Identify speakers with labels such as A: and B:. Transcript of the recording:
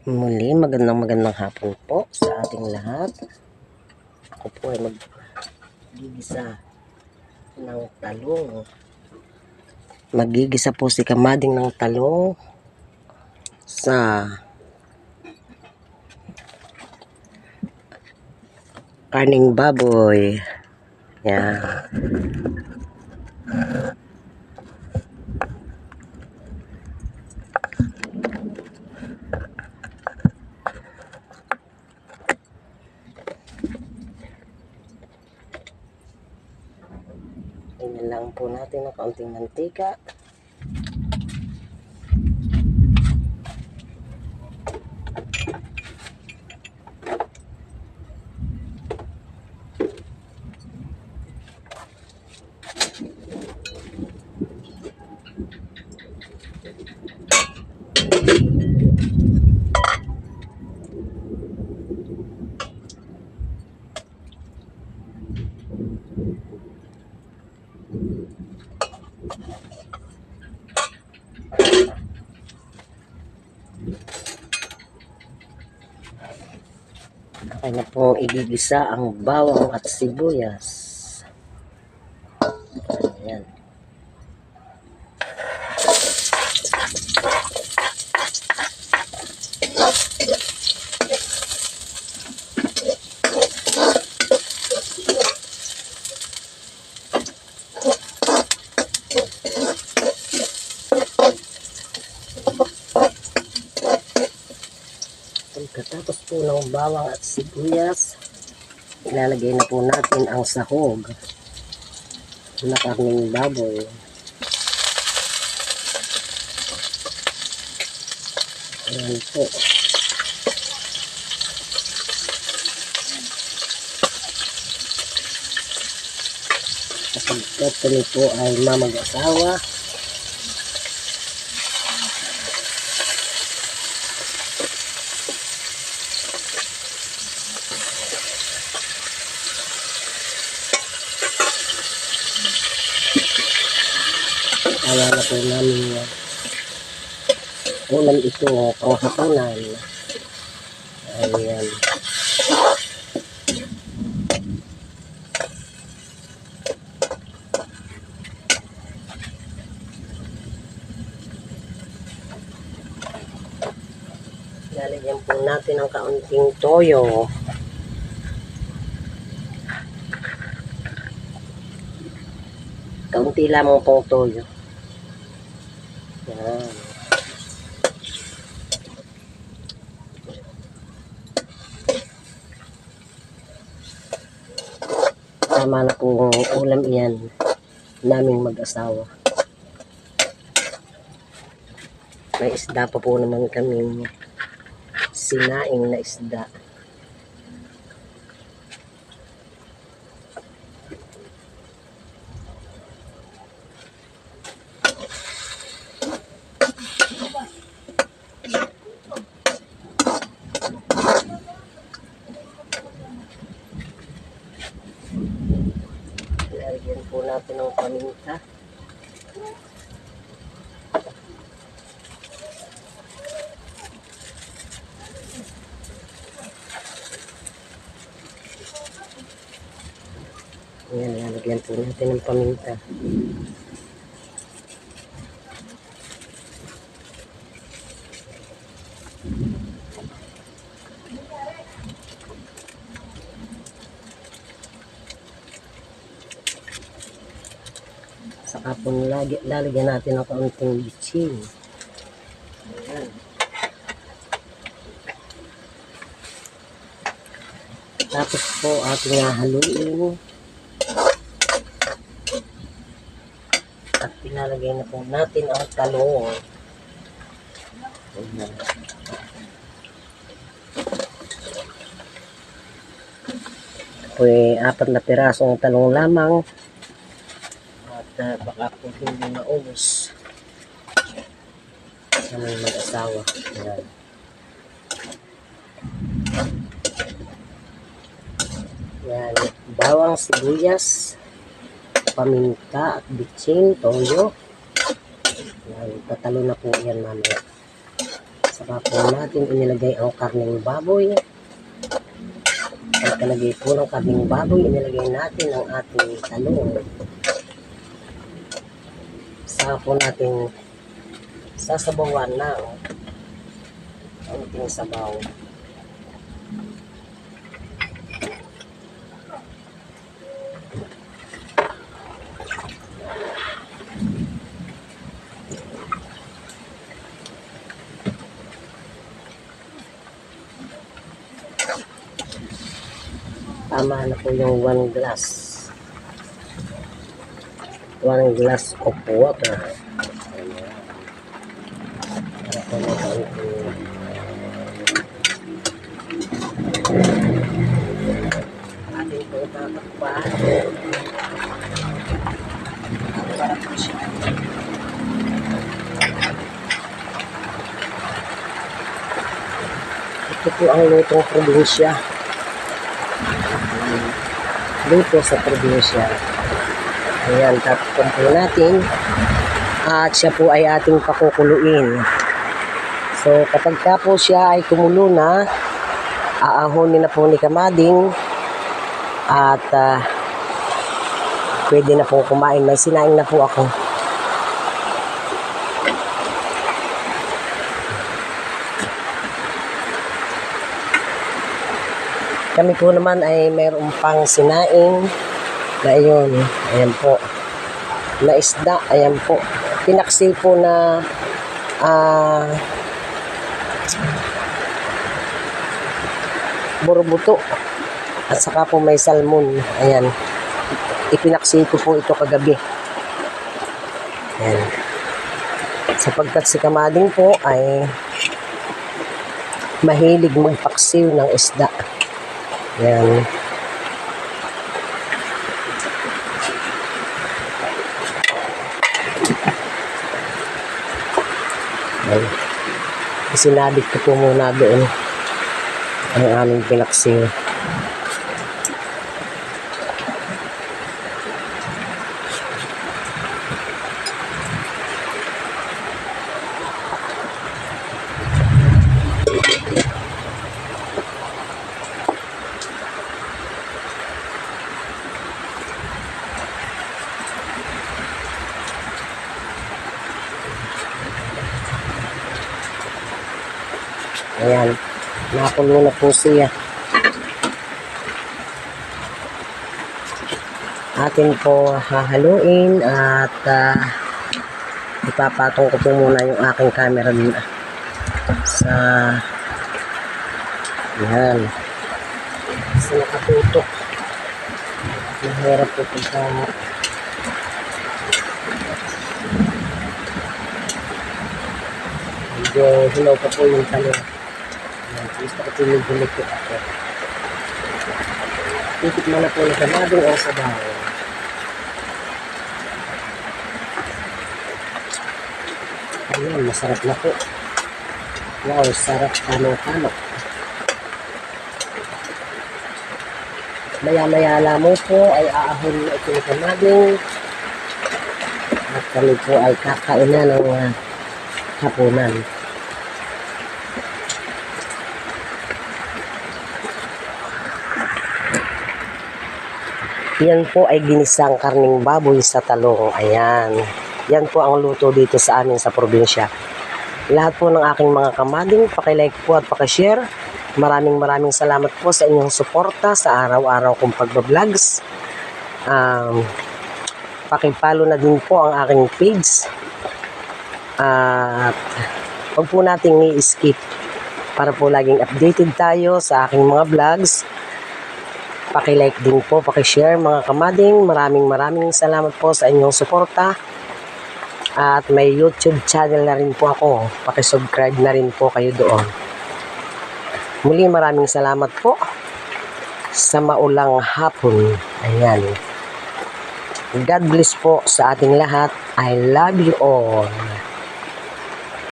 A: Muli, magandang hapon po sa ating lahat. Ako po ay maggigisa ng talong. Maggigisa po si Kamading ng talong sa karning baboy. Yan. Tingnan lang po natin ng kaunting mantika. Okay na po igigisa ang bawang at sibuyas. Ayan. Pagkatapos po ng bawang at sibuyas, ilalagay na po natin ang sahog na karning baboy. Ayan po. Kapag kami po ay mamag-asawa, kaya na po namin ulam ito panghapunan. Ayan. Lalagyan po natin ng kaunting toyo. Kaunti lamang pong toyo. Yan. Tama na pong ulam iyan naming mag-asawa. May isda pa po naman kaming sinaing na isda. Lalagyan po natin ng paminta. Ayan, lalagyan po natin ng paminta. Saka po lalagyan natin ng kaunting bitsin. Ayan. Tapos po ating haluin. At ilalagay na po natin ang talong. Ayan. Po ay 4 na pirasong talong lamang. At baka po hindi maubos sa mga mag-asawa. Ayan. Yan, bawang, sibuyas, paminta at bitsin, toyo. Yan, tatalo na po yan mamaya. Sa saka po natin inilagay ang karneng baboy. Pagkalagay po ng karneng baboy, inilagay natin ang ating talong. Saka po natin sasabawan ng ating sabaw. Tama na po yung 1 glass. 1 glass of water. Para po makaunting ating po tatakpan. Para po siya. Ito po ang lutong probinsya. Luto sa probinsya. Ayan, tapos po natin. At siya po ay ating pakukuluin. So, kapag ka po siya ay kumulo na, aahonin na po ni Kamading. At pwede na po kumain. May sinaing na po ako. Kami po naman ay mayroong pang sinaing na iyon. Ayan po. Na isda. Ayan po. Pinaksi po na burubuto. At saka po may salmon. Ayan. Ipinaksi ko po ito kagabi. Ayan. Sapagkat si Kamading po ay mahilig magpaksiw ng isda. Ayan. Ayan. Isinabit ko po muna doon ang aming pinaksiw. Ayan, nakulo na po siya. Atin po hahaluin at ipapatong ko po muna yung aking camera din sa ayan sa nakatutok. Mahirap po pagka medyo hilaw pa po yung talong. Gusto ko tinig-hilig ko ako. Titikman na po na Kamading ang sabaw. Ayan, masarap na po. Wow, sarap kanong-kanok. Maya-maya lamang po ay aahon na ito ni Kamading. At kami po ay kakain na ng hapunan. Yan po ay ginisang karning baboy sa talong. Ayan. Yan po ang luto dito sa amin sa probinsya. Lahat po ng aking mga Kamading, pakilike po at pakishare. Maraming salamat po sa inyong suporta sa araw-araw kong pagbabloggs. Pakipalo na din po ang aking page. At huwag po nating i-skip para po laging updated tayo sa aking mga vlogs. Pakilike din po, pakishare mga Kamading. Maraming salamat po sa inyong suporta. At may YouTube channel na rin po ako. Pakisubscribe na rin po kayo doon. Muli maraming salamat po sa maulang hapon. Ayan. God bless po sa ating lahat. I love you all.